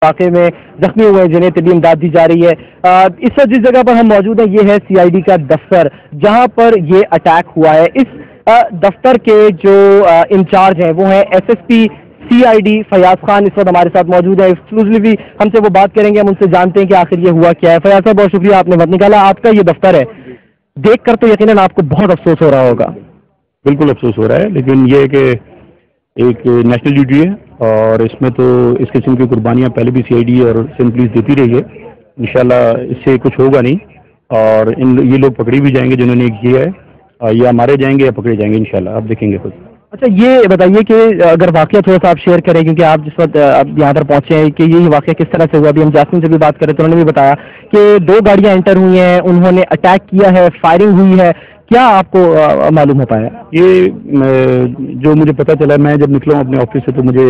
واقعے میں زخمی ہوئے ہیں جنہیں طبی امداد دی جا رہی ہے. اس وقت جس جگہ پر ہم موجود ہیں یہ ہے CID کا دفتر جہاں پر یہ اٹیک ہوا ہے. اس دفتر کے جو انچارج ہیں وہ ہیں SSP CID فیاض خان اس وقت ہمارے ساتھ موجود ہے. ایکسکلوسیولی ہم سے وہ بات کریں گے, ہم ان سے جانتے ہیں کہ آخر یہ ہوا کیا ہے. فیاض صاحب بہت شکریہ, آپ نے وقت نکالا. آپ کا یہ دفتر ہے, دیکھ کر تو یقیناً آپ کو بہت افسوس ہو رہا ہوگا. بالکل افسوس ہو رہا ہے, لیکن یہ ہے کہ ایک نیشنل ڈیوٹی ہے اور اس میں تو اس قسم کی قربانیاں پہلے بھی CID اور سندھ پولیس دیتی رہی ہے. انشاءاللہ اس سے کچھ ہوگا نہیں اور یہ لوگ پکڑی بھی جائیں گے جنہوں نے کیا ہے, یا مارے جائیں گے یا پکڑے جائیں گے انشاءاللہ, آپ دیکھیں گے خود. اچھا یہ بتائیے کہ اگر واقعہ تھوڑا سا آپ شیئر کریں, کیونکہ آپ جس وقت اب یہاں پر پہنچے ہیں, کہ یہ واقعہ کس طرح سے ہوا. ابھی ہم جاسمین سے بھی بات کریں تو انہوں نے بھی بتایا کہ 2 گاڑیاں انٹر ہوئی ہیں, انہوں نے اٹیک کیا ہے, فائرنگ ہوئی ہے. کیا آپ کو معلوم ہو پایا؟ یہ جو مجھے پتا چلا, میں جب نکلا ہوں اپنے آفس سے تو مجھے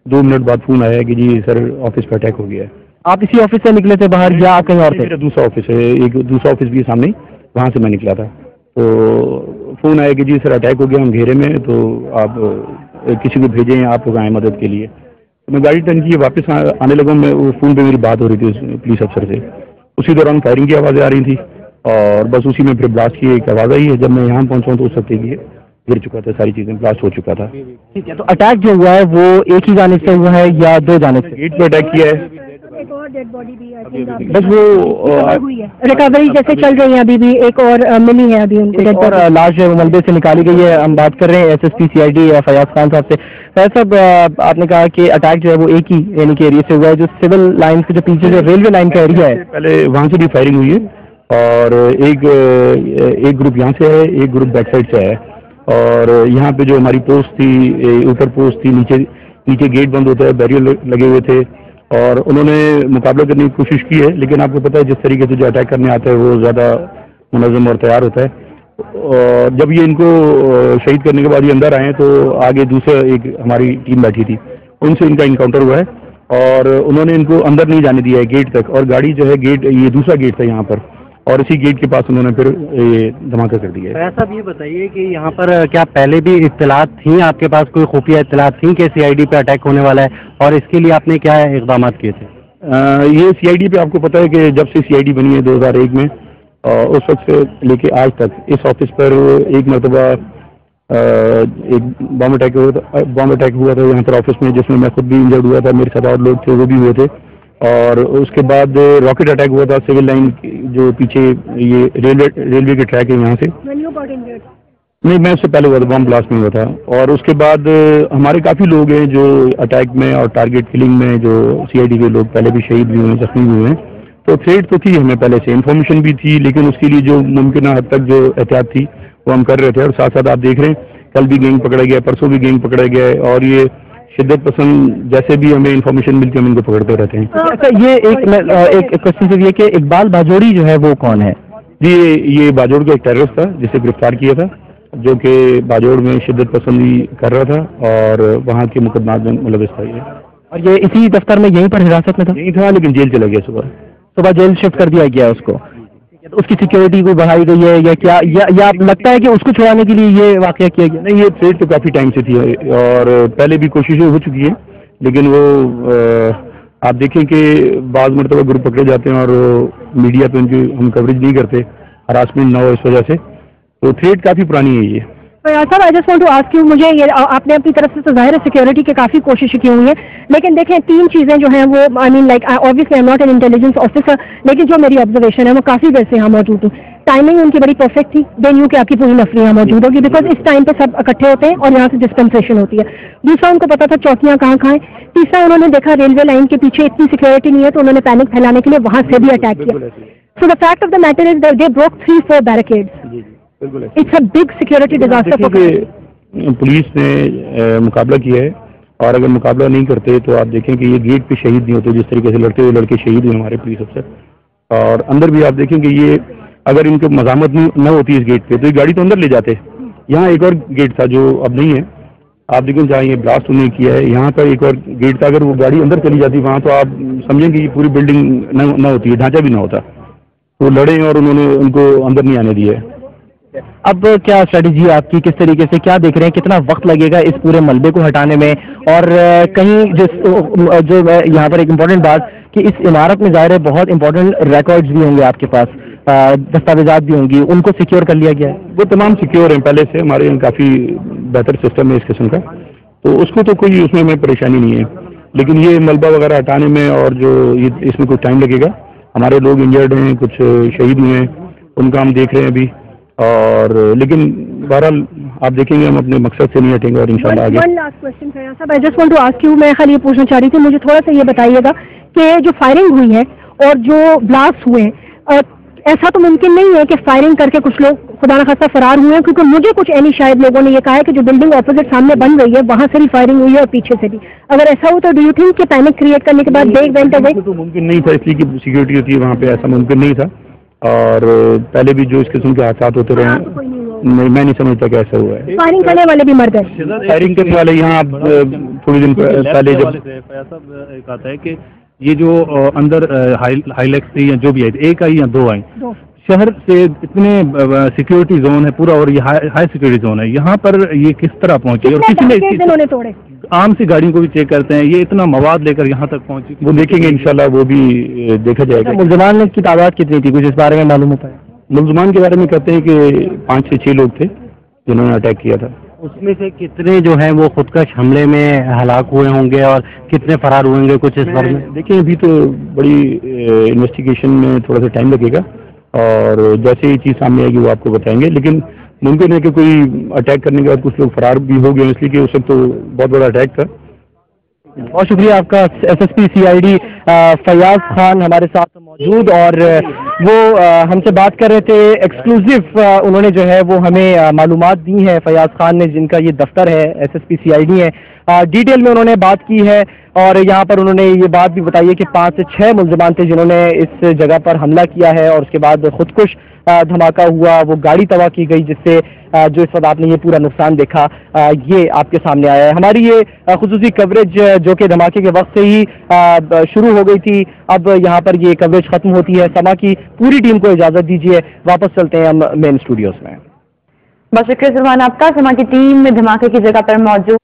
2 منٹ بعد فون آیا کہ جی سر آفس پہ اٹیک ہو گیا ہے. آپ اسی آفس سے نکلے تھے باہر یا آپ کہیں اور تھے؟ میرا دوسرا آفس ہے, ایک دوسرا آفس بھی سامنے, وہاں سے میں نکلا تھا. تو فون آیا کہ جی سر اٹیک ہو گیا, ہم گھیرے میں, تو آپ کسی کو بھیجیں آپ کو آئیں مدد کے لیے. تو میں گاڑی ٹرن کی واپس آنے لگا, میں فون پہ میری بات ہو رہی تھی پولیس افسر سے. اسی دوران فائرنگ کی آوازیں آ رہی تھی اور بس اسی میں پھر بلاسٹ کی ایک آواز آئی ہے. جب میں یہاں پہنچا ہوں تو اس وقت یہ گر چکا تھا, ساری چیزیں بلاسٹ ہو چکا تھا. ٹھیک ہے, تو اٹیک جو ہوا ہے وہ ایک ہی جانب سے ہوا ہے یا 2 جانب سے؟ گیٹ پہ اٹیک کیا ہے. ایک اور ڈیڈ باڈی بھی بس وہ ریکوری جیسے چل رہی ہے, ابھی بھی ایک اور ملی ہے, ابھی ان کو اور لاش جو ملبے سے نکالی گئی ہے. ہم بات کر رہے ہیں SSP CID فیاض خان صاحب سے. فیاض صاحب آپ نے کہا کہ اٹیک جو ہے وہ ایک ہی یعنی کہ ایریا سے ہوا ہے, جو سول لائن کے جو پیچھے جو ریلوے لائن کا ایریا ہے. پہلے وہاں سے بھی فائرنگ ہوئی ہے اور ایک گروپ یہاں سے ہے, ایک گروپ بیک سائڈ سے ہے. اور یہاں پہ جو ہماری پوسٹ تھی, اوپر پوسٹ تھی, نیچے گیٹ بند ہوتا ہے, بیریئر لگے ہوئے تھے اور انہوں نے مقابلہ کرنے کی کوشش کی ہے. لیکن آپ کو پتہ ہے جس طریقے سے جو اٹیک کرنے آتا ہے وہ زیادہ منظم اور تیار ہوتا ہے. اور جب یہ ان کو شہید کرنے کے بعد یہ اندر آئے تو آگے دوسرا ایک ہماری ٹیم بیٹھی تھی, ان سے ان کا انکاؤنٹر ہوا ہے اور انہوں نے ان کو اندر نہیں جانے دیا ہے گیٹ تک. اور گاڑی جو ہے گیٹ, یہ دوسرا گیٹ تھا یہاں پر, اور اسی گیٹ کے پاس انہوں نے پھر یہ دھماکہ کر دیا ہے. صاحب یہ بتائیے کہ یہاں پر کیا پہلے بھی اطلاعات تھیں آپ کے پاس, کوئی خفیہ اطلاعات تھیں کہ CID پہ اٹیک ہونے والا ہے, اور اس کے لیے آپ نے کیا اقدامات کیے تھے؟ یہ CID پہ آپ کو پتہ ہے کہ جب سے CID بنی ہے 2001 میں, اس وقت سے لے کے آج تک اس آفس پر ایک مرتبہ ایک بم اٹیک ہوا تھا یہاں پر آفس میں, جس میں میں خود بھی انجرڈ ہوا تھا, میرے ساتھ اور لوگ تھے وہ بھی ہوئے تھے. اور اس کے بعد راکٹ اٹیک ہوا تھا سول لائن جو پیچھے یہ ریلوے کے ٹریک ہے یہاں سے. نہیں, میں اس سے پہلے ہوا تھا, بم بلاسٹ میں ہوا تھا. اور اس کے بعد ہمارے کافی لوگ ہیں جو اٹیک میں اور ٹارگیٹ کلنگ میں, جو CID کے لوگ پہلے بھی شہید بھی ہوئے ہیں, زخمی ہوئے ہیں. تو تھریٹ تو تھی ہمیں پہلے سے, انفارمیشن بھی تھی, لیکن اس کے لیے جو ممکنہ حد تک جو احتیاط تھی وہ ہم کر رہے تھے. اور ساتھ ساتھ آپ دیکھ رہے ہیں کل بھی گینگ پکڑا گیا, پرسوں بھی گینگ پکڑا گیا ہے, اور یہ شدت پسند جیسے بھی ہمیں انفارمیشن ملتی ہے ہم ان کو پکڑتے رہتے ہیں. اچھا, یہ ایک کوشچن سے یہ کہ اقبال باجوڑی جو ہے وہ کون ہے؟ جی, یہ باجوڑ کا ایک ٹیررسٹ تھا جسے گرفتار کیا تھا, جو کہ باجوڑ میں شدت پسندی کر رہا تھا اور وہاں کے مقدمات میں ملوث تھا یہ. اور یہ اسی دفتر میں یہیں پر حراست میں تھا؟ یہی تھا, لیکن جیل چلا گیا, صبح جیل شفٹ کر دیا گیا اس کو. اس کی سیکیورٹی کو بڑھائی گئی ہے یا کیا, یا لگتا ہے کہ اس کو چھڑانے کے لیے یہ واقعہ کیا گیا؟ نہیں, یہ تھریٹ تو کافی ٹائم سے تھی اور پہلے بھی کوششیں ہو چکی ہیں, لیکن وہ آپ دیکھیں کہ بعض مرتبہ گروپ پکڑے جاتے ہیں اور میڈیا پہ ان کی ہم کوریج نہیں کرتے, ہراسمنٹ نہ ہو اس وجہ سے. تو تھریٹ کافی پرانی ہے یہ. صاحب I just want to ask you, مجھے یہ آپ نے اپنی طرف سے تو ظاہر ہے سیکورٹی کی کافی کوششیں کی ہوئی ہیں, لیکن دیکھیں 3 چیزیں جو ہیں وہ آئی مین like obviously I'm not an intelligence officer, لیکن جو میری آبزرویشن ہے وہ کافی دیر سے یہاں موجود ہوں. ٹائمنگ ان کی بڑی پرفیکٹ تھی, دے نیو کہ آپ کی پوری نفری یہاں موجود ہوگی, بیکاز اس ٹائم پہ سب اکٹھے ہوتے ہیں اور یہاں سے ڈسپنسیشن ہوتی ہے. دوسرا, ان کو پتا تھا چوکیاں کہاں کھائیں. تیسرا, انہوں نے دیکھا ریلوے لائن کے پیچھے اتنی سیکورٹی نہیں ہے تو انہوں نے پینک پھیلانے کے لیے وہاں سے بھی اٹیک کیا. So the fact of the matter is they broke 3-4 barricades. It's a big security disaster. Police نے مقابلہ کیا ہے, اور اگر مقابلہ نہیں کرتے تو آپ دیکھیں کہ یہ گیٹ پہ شہید نہیں ہوتے, جس طریقے سے لڑتے ہوئے لڑکے شہید ہوئے ہمارے پولیس افسر. اور اندر بھی آپ دیکھیں کہ یہ اگر ان کو مزاحمت نہ ہوتی اس گیٹ پہ تو یہ گاڑی تو اندر لے جاتے. یہاں ایک اور گیٹ تھا جو اب نہیں ہے, آپ دیکھیں جہاں یہ بلاسٹ انہوں نے کیا ہے یہاں پر ایک اور گیٹ تھا, اگر وہ گاڑی اندر چلی جاتی وہاں تو آپ سمجھیں کہ یہ پوری بلڈنگ نہ ہوتی ہے, ڈھانچہ بھی نہ ہوتا. وہ لڑے اور انہوں نے ان کو اندر نہیں آنے دیا ہے. اب کیا اسٹریٹجی ہے آپ کی, کس طریقے سے کیا دیکھ رہے ہیں, کتنا وقت لگے گا اس پورے ملبے کو ہٹانے میں؟ اور کہیں جو یہاں پر ایک امپورٹنٹ بات کہ اس عمارت میں ظاہر ہے بہت امپورٹنٹ ریکارڈز بھی ہوں گے آپ کے پاس, دستاویزات بھی ہوں گی, ان کو سیکیور کر لیا گیا ہے؟ وہ تمام سیکیور ہیں پہلے سے, ہمارے یہاں کافی بہتر سسٹم ہے اس قسم کا, تو اس کو تو کوئی اس میں ہمیں پریشانی نہیں ہے. لیکن یہ ملبہ وغیرہ ہٹانے میں اور جو اس میں کچھ ٹائم لگے گا. ہمارے لوگ انجرڈ ہیں, کچھ شہید ہوئے ہیں, ان کا ہم دیکھ رہے ہیں ابھی. اور لیکن بہرحال آپ دیکھیں گے ہم اپنے مقصد سے نہیں ہٹیں گے اور انشاءاللہ آگے. ون لاسٹ کوسچن ہے صاحب, I just want to ask you, میں خالی یہ پوچھنا چاہ رہی تھی, مجھے تھوڑا سا یہ بتائیے گا کہ جو فائرنگ ہوئی ہے اور جو بلاسٹ ہوئے ہیں, ایسا تو ممکن نہیں ہے کہ فائرنگ کر کے کچھ لوگ خدا نخواستہ فرار ہوئے ہیں, کیونکہ مجھے کچھ شاید لوگوں نے یہ کہا ہے کہ جو بلڈنگ اپوزٹ سامنے بن رہی ہے وہاں سے بھی فائرنگ ہوئی ہے اور پیچھے سے بھی. اگر ایسا ہو تو ڈو یو تھنک کہ پینک کریٹ کرنے کے بعد دیکھ وینٹ اوے؟ تو ممکن نہیں تھا, اس لیے کہ سیکورٹی ہوتی ہے وہاں پہ, ایسا ممکن نہیں تھا. اور پہلے بھی جو اس قسم کے حادثات ہوتے رہے ہیں, میں نہیں سمجھتا کہ ایسا ہوا ہے. فائرنگ کرنے والے بھی مر گئے, فائرنگ کرنے والے یہاں تھوڑے دن پہلے جب ایک آتا ہے کہ یہ جو اندر ہائی لیکس تھی یا جو بھی آئی, ایک آئی یا دو آئی, شہر سے اتنے سیکورٹی زون ہے پورا, اور یہ ہائی سیکورٹی زون ہے, یہاں پر یہ کس طرح پہنچی؟ اور کسی نے توڑے عام سی گاڑیوں کو بھی چیک کرتے ہیں, یہ اتنا مواد لے کر یہاں تک پہنچی, وہ دیکھیں گے انشاءاللہ, وہ بھی دیکھا جائے گا. ملزمان کی تعداد کتنی تھی, کچھ اس بارے میں معلوم ہوتا ہے؟ ملزمان کے بارے میں کہتے ہیں کہ 5 سے 6 لوگ تھے جنہوں نے اٹیک کیا تھا. اس میں سے کتنے جو ہیں وہ خودکش حملے میں ہلاک ہوئے ہوں گے اور کتنے فرار ہوئیں گے, کچھ اس بارے میں؟ دیکھیں ابھی تو بڑی انویسٹیگیشن میں تھوڑا سا ٹائم لگے گا, اور جیسے یہ چیز سامنے آئے گی وہ آپ کو بتائیں گے. لیکن ممکن ہے کہ کوئی اٹیک کرنے کے بعد کچھ لوگ فرار بھی ہو گئے, اس لیے کہ اس وقت تو بہت بڑا اٹیک تھا. بہت شکریہ آپ کا S S P CID Fayaz Khan ہمارے ساتھ موجود, اور وہ ہم سے بات کر رہے تھے ایکسکلوزیو, انہوں نے جو ہے وہ ہمیں معلومات دی ہیں فیاض خان نے, جن کا یہ دفتر ہے SSP CID ہے, ڈیٹیل میں انہوں نے بات کی ہے. اور یہاں پر انہوں نے یہ بات بھی بتائی ہے کہ 5 سے 6 ملزمان تھے جنہوں نے اس جگہ پر حملہ کیا ہے, اور اس کے بعد خودکش دھماکہ ہوا, وہ گاڑی تباہ کی گئی, جس سے جو اس وقت آپ نے یہ پورا نقصان دیکھا یہ آپ کے سامنے آیا ہے. ہماری یہ خصوصی کوریج جو کہ دھماکے کے وقت سے ہی شروع ہو گئی تھی, اب یہاں پر یہ کوریج ختم ہوتی ہے. سما کی پوری ٹیم کو اجازت دیجیے, واپس چلتے ہیں ہم مین اسٹوڈیوز میں. بہت شکریہ سلمان آپ کا. سما کی ٹیم دھماکے کی جگہ پر موجود